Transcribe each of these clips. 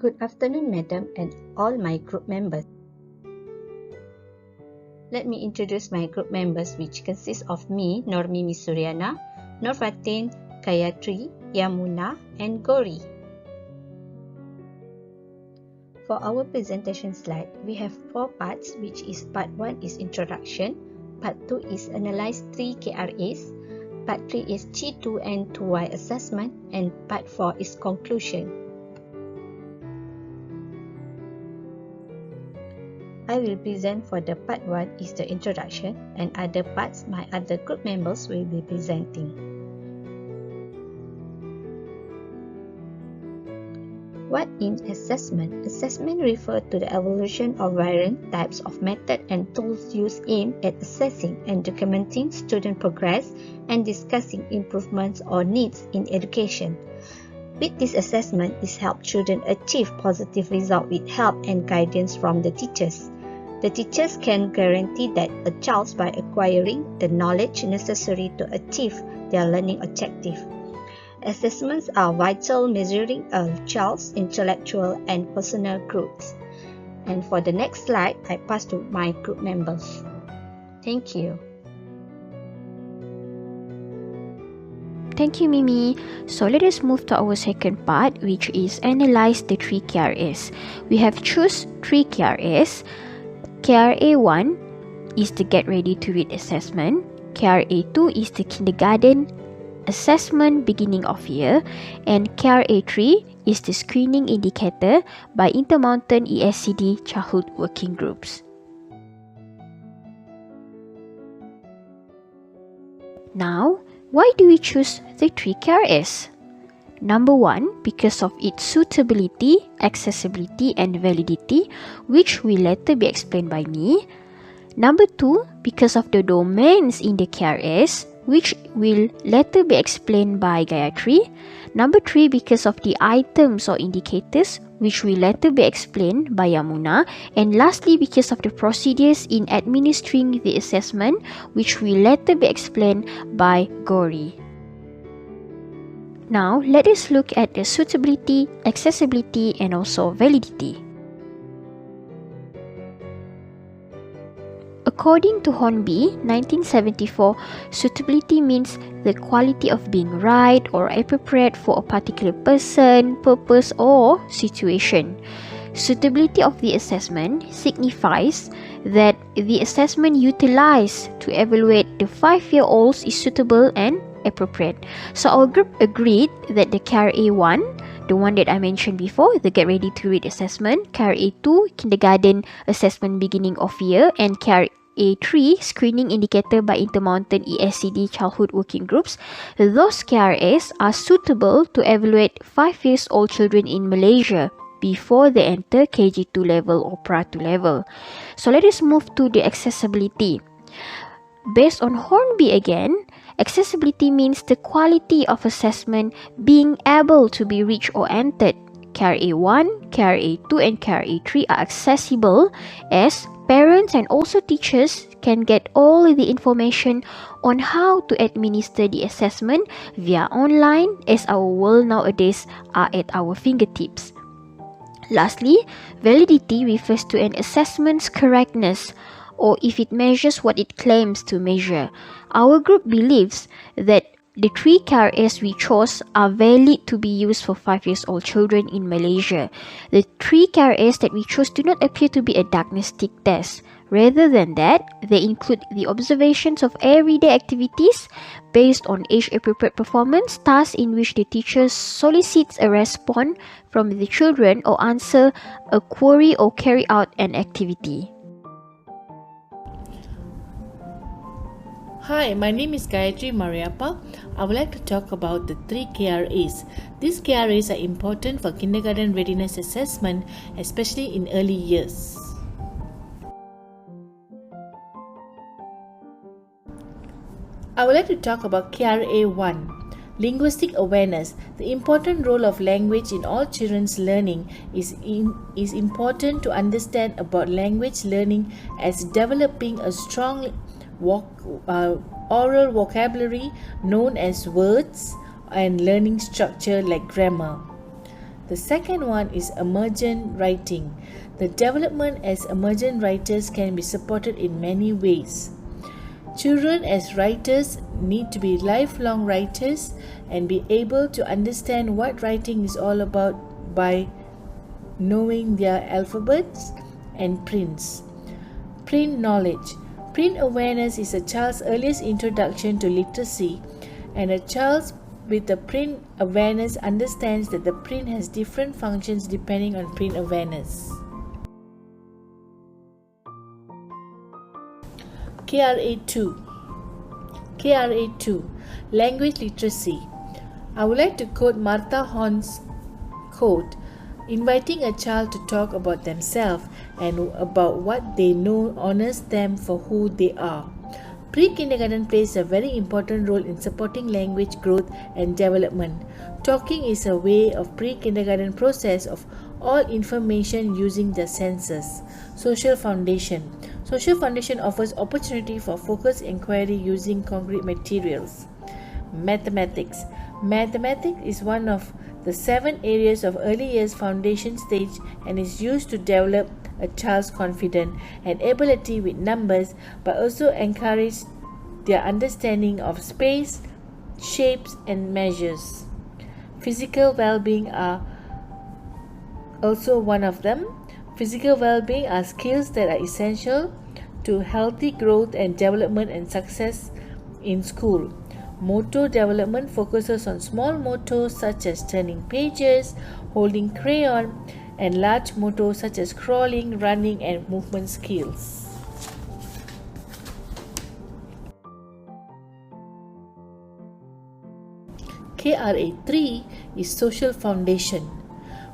Good afternoon, madam, and all my group members. Let me introduce my group members, which consists of me, Normimi Suryana, Norfatin, Gayatri, Yamuna, and Gori. For our presentation slide, we have 4 parts, which is part 1 is introduction, part 2 is analyze 3 KRAs, part 3 is G2 and 2Y assessment, and part 4 is conclusion. I will present for the part 1 is the introduction, and other parts my other group members will be presenting. What is assessment? Assessment refers to the evolution of various types of method and tools used aimed at assessing and documenting student progress and discussing improvements or needs in education. With this assessment, it helps children achieve positive results with help and guidance from the teachers. The teachers can guarantee that a child by acquiring the knowledge necessary to achieve their learning objective. Assessments are vital measuring a child's intellectual and personal growth. And for the next slide, I pass to my group members. Thank you. Thank you, Mimi. So let us move to our second part, which is analyze the 3 KRAs. We have choose 3 KRAs. KRA 1 is the get ready to read assessment. KRA 2 is the kindergarten assessment beginning of year, and KRA 3 is the screening indicator by Intermountain ESCD childhood working groups. Now, why do we choose the 3 KRAs? Number 1, because of its suitability, accessibility, and validity, which will later be explained by me. Number 2, because of the domains in the KRAs, which will later be explained by Gayatri. Number 3, because of the items or indicators, which will later be explained by Yamuna. And lastly, because of the procedures in administering the assessment, which will later be explained by Gori. Now, let us look at the suitability, accessibility, and also validity. According to Hornby, 1974, suitability means the quality of being right or appropriate for a particular person, purpose, or situation. Suitability of the assessment signifies that the assessment utilized to evaluate the 5-year-olds is suitable and appropriate. So our group agreed that the KRA 1, the one that I mentioned before, the get ready to read assessment, KRA 2, kindergarten assessment beginning of year, and KRA 3, screening indicator by Intermountain ESCD childhood working groups, those KRAs are suitable to evaluate 5-year-old children in Malaysia before they enter KG2 level or Pra2 level. So let us move to the accessibility. Based on Hornby again, accessibility means the quality of assessment being able to be reached or entered. KRA 1, KRA 2, and KRA 3 are accessible as parents and also teachers can get all the information on how to administer the assessment via online, as our world nowadays are at our fingertips. Lastly, validity refers to an assessment's correctness, or if it measures what it claims to measure. Our group believes that the 3 KRAs we chose are valid to be used for 5-year-old children in Malaysia. The 3 KRAs that we chose do not appear to be a diagnostic test. Rather than that, they include the observations of everyday activities based on age-appropriate performance, tasks in which the teacher solicits a response from the children or answer a query or carry out an activity. Hi, my name is Gayatri Mariappa. I would like to talk about the 3 KRAs. These KRAs are important for kindergarten readiness assessment, especially in early years. I would like to talk about KRA 1. Linguistic awareness. The important role of language in all children's learning is important to understand about language learning as developing a strong oral vocabulary known as words and learning structure like grammar. The second one is emergent writing. The development as emergent writers can be supported in many ways. Children as writers need to be lifelong writers and be able to understand what writing is all about by knowing their alphabets and prints. Print knowledge. Print awareness is a child's earliest introduction to literacy, and a child with a print awareness understands that the print has different functions depending on print awareness. KRA2. Language literacy. I would like to quote Martha Horn's quote, inviting a child to talk about themselves and about what they know honors them for who they are. Pre-kindergarten plays a very important role in supporting language growth and development. Talking is a way of pre-kindergarten process of all information using the senses. Social foundation. Social foundation offers opportunity for focused inquiry using concrete materials. Mathematics. Mathematics is one of the 7 areas of early years foundation stage and is used to develop a child's confidence and ability with numbers, but also encourage their understanding of space, shapes, and measures. Physical well-being are also one of them. Physical well-being are skills that are essential to healthy growth and development and success in school. Motor development focuses on small motors such as turning pages, holding crayon, and large motors such as crawling, running, and movement skills. KRA3 is social foundation.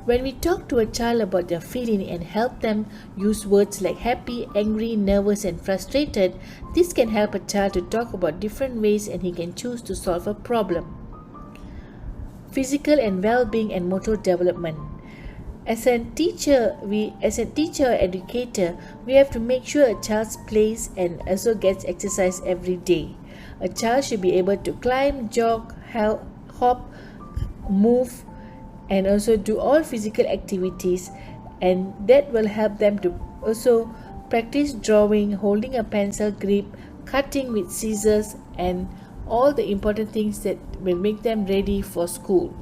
When we talk to a child about their feeling and help them use words like happy, angry, nervous, and frustrated, this can help a child to talk about different ways and he can choose to solve a problem. Physical and well-being and motor development. As a teacher or educator, we have to make sure a child plays and also gets exercise every day. A child should be able to climb, jog, hop, move, and also do all physical activities, and that will help them to also practice drawing, holding a pencil grip, cutting with scissors, and all the important things that will make them ready for school.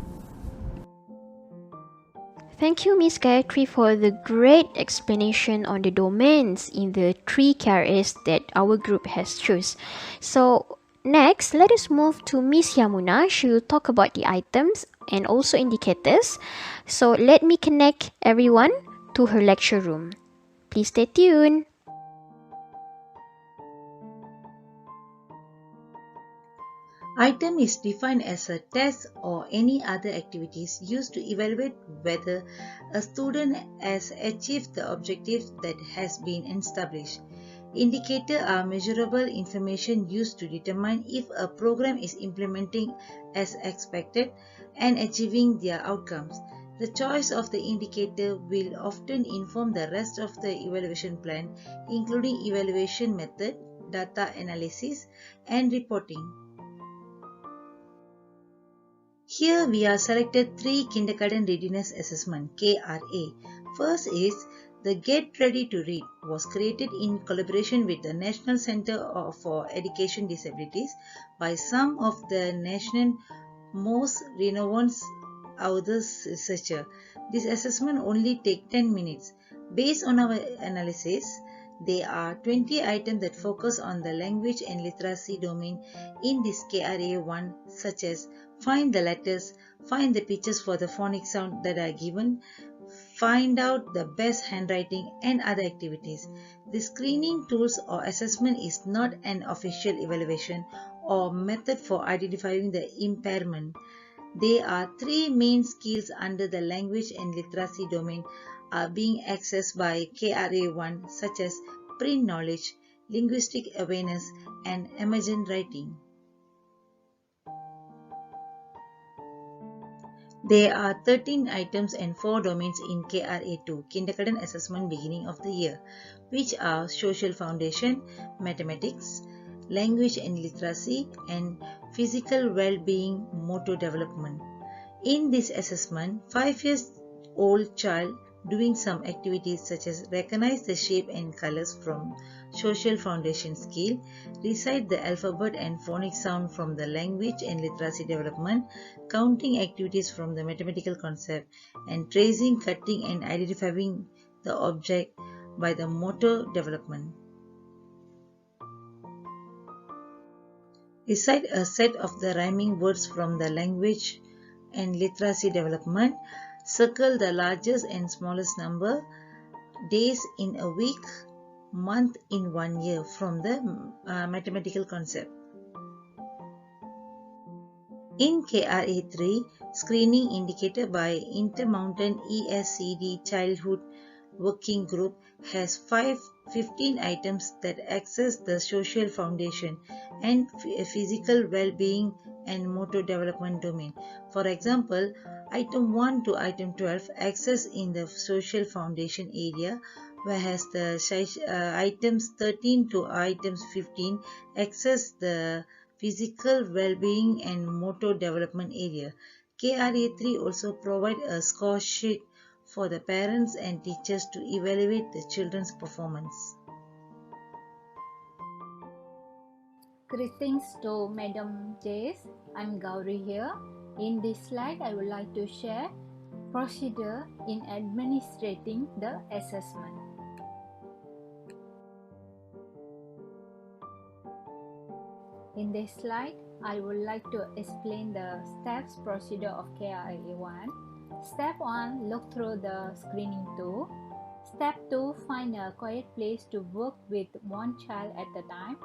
Thank you, Miss Gayatri, for the great explanation on the domains in the 3 KRAs that our group has chosen. So, next, let us move to Miss Yamuna. She will talk about the items and also indicators. So, let me connect everyone to her lecture room. Please stay tuned. Item is defined as a test or any other activities used to evaluate whether a student has achieved the objective that has been established. Indicators are measurable information used to determine if a program is implementing as expected and achieving their outcomes. The choice of the indicator will often inform the rest of the evaluation plan, including evaluation method, data analysis, and reporting. Here we are selected 3 Kindergarten Readiness Assessment KRA. First is the Get Ready to Read was created in collaboration with the National Center for Education Disabilities by some of the nation's most renowned authors researchers. This assessment only takes 10 minutes. Based on our analysis, there are 20 items that focus on the language and literacy domain in this KRA1, such as find the letters, find the pictures for the phonic sound that are given, find out the best handwriting, and other activities. The screening tools or assessment is not an official evaluation or method for identifying the impairment. There are 3 main skills under the language and literacy domain are being accessed by KRA1, such as print knowledge, linguistic awareness, and emergent writing. There are 13 items and 4 domains in KRA2, Kindergarten Assessment Beginning of the Year, which are Social Foundation, Mathematics, Language and Literacy, and Physical Well-being Motor Development. In this assessment, 5 years old child doing some activities such as recognize the shape and colors from social foundation skill, recite the alphabet and phonic sound from the language and literacy development, counting activities from the mathematical concept, and tracing, cutting and identifying the object by the motor development. Recite a set of the rhyming words from the language and literacy development. Circle the largest and smallest number, days in a week, month in 1 year from the mathematical concept. In KRA 3, screening indicated by Intermountain ESCD Childhood Working Group has 15 items that access the social foundation and physical well-being and motor development domain. For example, item 1 to item 12 access in the social foundation area, whereas the items 13 to items 15 access the physical well-being and motor development area. KRA 3 also provide a score sheet for the parents and teachers to evaluate the children's performance. Greetings to Madam Jace. I'm Gauri here. In this slide, I would like to share procedure in administrating the assessment. In this slide, I would like to explain the steps procedure of KRA 1. Step 1, look through the screening tool. Step 2, find a quiet place to work with one child at a time.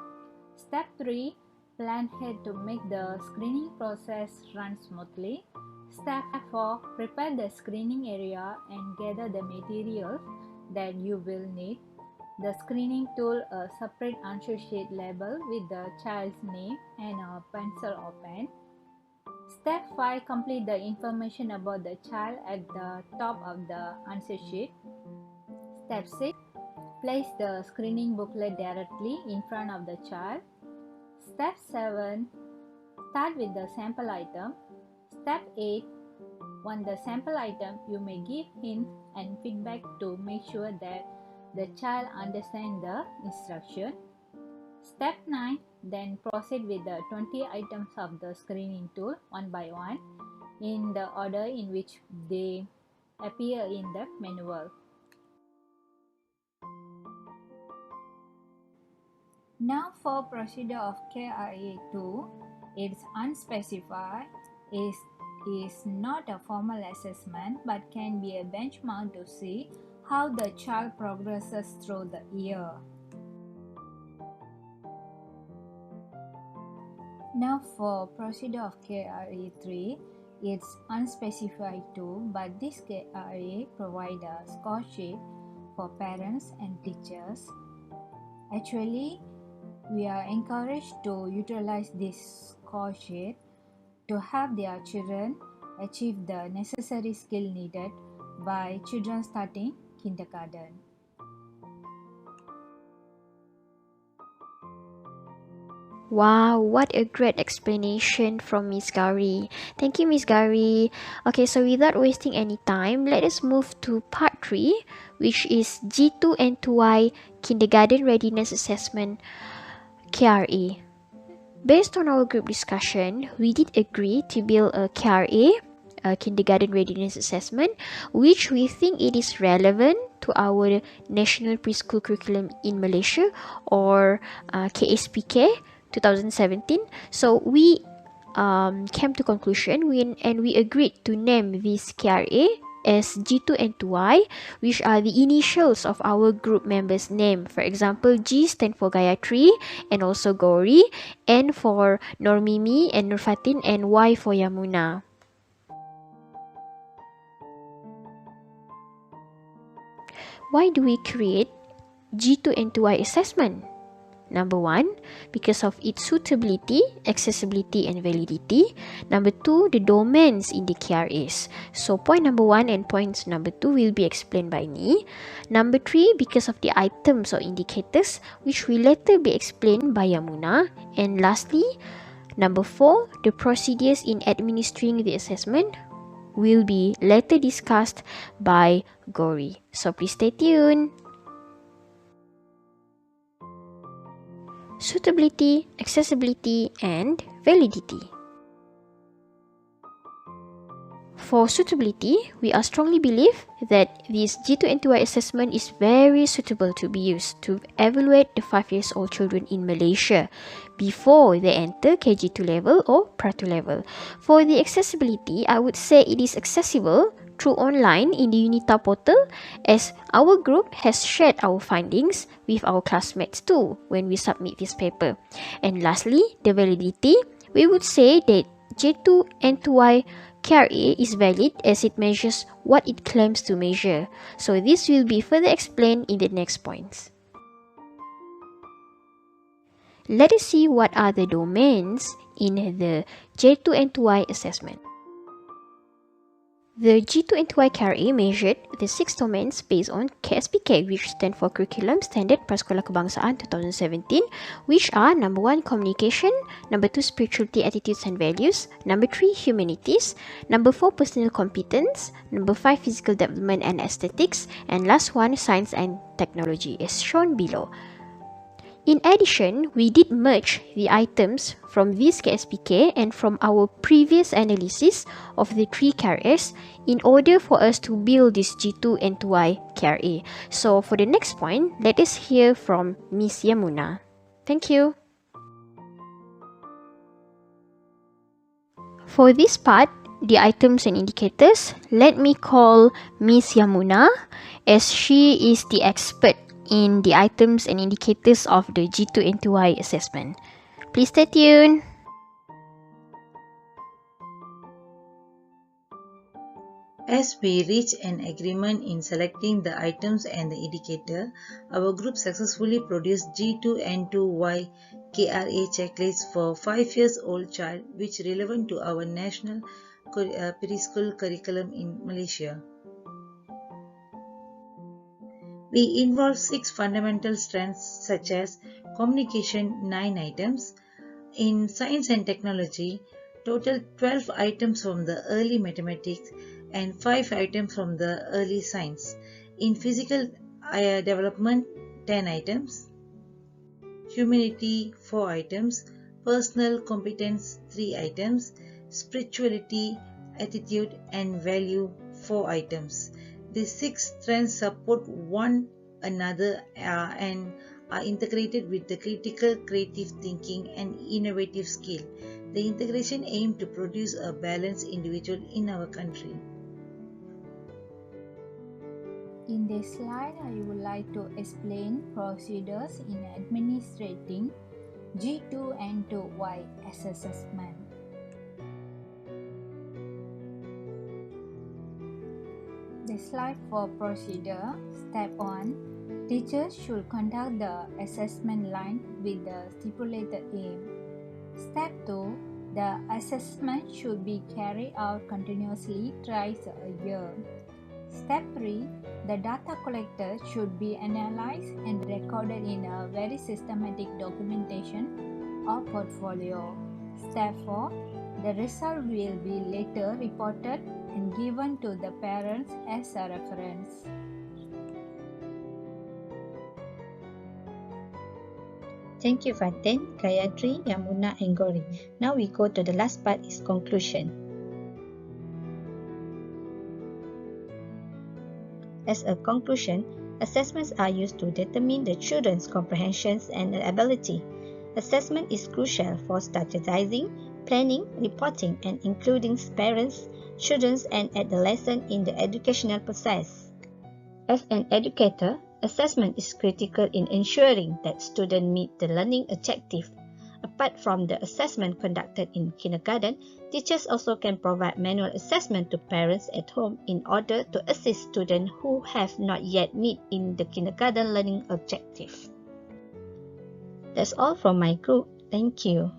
Step 3, plan ahead to make the screening process run smoothly. Step 4, prepare the screening area and gather the materials that you will need. The screening tool, a separate answer sheet label with the child's name and a pencil or pen. Step 5, complete the information about the child at the top of the answer sheet. Step 6, place the screening booklet directly in front of the child. Step 7, start with the sample item. Step 8, on the sample item, you may give hints and feedback to make sure that the child understands the instruction. Step 9, then proceed with the 20 items of the screening tool one by one in the order in which they appear in the manual. Now for procedure of KRA 2, it's unspecified, is not a formal assessment but can be a benchmark to see how the child progresses through the year. Now for procedure of KRA 3, it's unspecified too, but this KRA provide a score sheet for parents and teachers. Actually, we are encouraged to utilize this score sheet to help their children achieve the necessary skill needed by children starting kindergarten. Wow, what a great explanation from Miss Gauri. Thank you, Miss Gauri. Okay, so without wasting any time, let us move to part 3, which is G2 and 2Y Kindergarten Readiness Assessment, KRA. Based on our group discussion, we did agree to build a KRA, a Kindergarten Readiness Assessment, which we think it is relevant to our National Preschool Curriculum in Malaysia, or KSPK 2017. So we came to conclusion and we agreed to name this KRA as G2 and 2Y, which are the initials of our group members' name. For example, G stand for Gayatri and also Gauri, N for Normimi and Nurfatin, and Y for Yamuna. Why do we create G2 and 2Y assessment? Number 1, because of its suitability, accessibility and validity. Number 2, the domains in the KRAs. So point number 1 and points number 2 will be explained by me. Number 3, because of the items or indicators, which will later be explained by Yamuna. And lastly, number 4, the procedures in administering the assessment, will be later discussed by Gori. So please stay tuned. Suitability, accessibility, and validity. For suitability, we are strongly believe that this G2NTY assessment is very suitable to be used to evaluate the 5 years old children in Malaysia before they enter KG2 level or Pra2 level. For the accessibility, I would say it is accessible through online in the UNITA portal, as our group has shared our findings with our classmates too when we submit this paper. And lastly, the validity, we would say that J2NTY KRA is valid as it measures what it claims to measure. So this will be further explained in the next points. Let us see what are the domains in the J2NTY assessment. The G2NTY KRA measured the 6 domains based on KSPK, which stands for Curriculum Standard Prasekolah Kebangsaan 2017, which are number 1, communication, number 2, spirituality, attitudes and values, number 3, humanities, number 4, personal competence, number 5, physical development and aesthetics, and last one, science and technology, as shown below. In addition, we did merge the items from this KSPK and from our previous analysis of the 3 KRAs in order for us to build this G2NTY KRA. So for the next point, let us hear from Ms. Yamuna. Thank you. For this part, the items and indicators, let me call Ms. Yamuna as she is the expert in the items and indicators of the G2NTY assessment. Please stay tuned. As we reach an agreement in selecting the items and the indicator, our group successfully produced G2NTY KRA checklist for 5 years old child, which relevant to our national preschool curriculum in Malaysia. We involve 6 fundamental strengths such as communication 9 items, in science and technology total 12 items from the early mathematics and 5 items from the early science, in physical development 10 items, humanity 4 items, personal competence 3 items, spirituality, attitude and value 4 items. These 6 strengths support one another and are integrated with the critical creative thinking and innovative skill. The integration aims to produce a balanced individual in our country. In this slide, I would like to explain procedures in administrating G2NTY assessment. The slide for procedure. Step 1. Teachers should conduct the assessment line with the stipulated aim. Step 2. The assessment should be carried out continuously thrice a year. Step 3. The data collected should be analyzed and recorded in a very systematic documentation or portfolio. Step 4. The result will be later reported and given to the parents as a reference. Thank you, Fatin, Gayatri, Yamuna and Gori. Now we go to the last part, is conclusion. As a conclusion, assessments are used to determine the children's comprehensions and ability. Assessment is crucial for strategizing, planning, reporting and including parents, children and adolescents in the educational process. As an educator, assessment is critical in ensuring that students meet the learning objective. Apart from the assessment conducted in kindergarten, teachers also can provide manual assessment to parents at home in order to assist students who have not yet met in the kindergarten learning objective. That's all from my group. Thank you.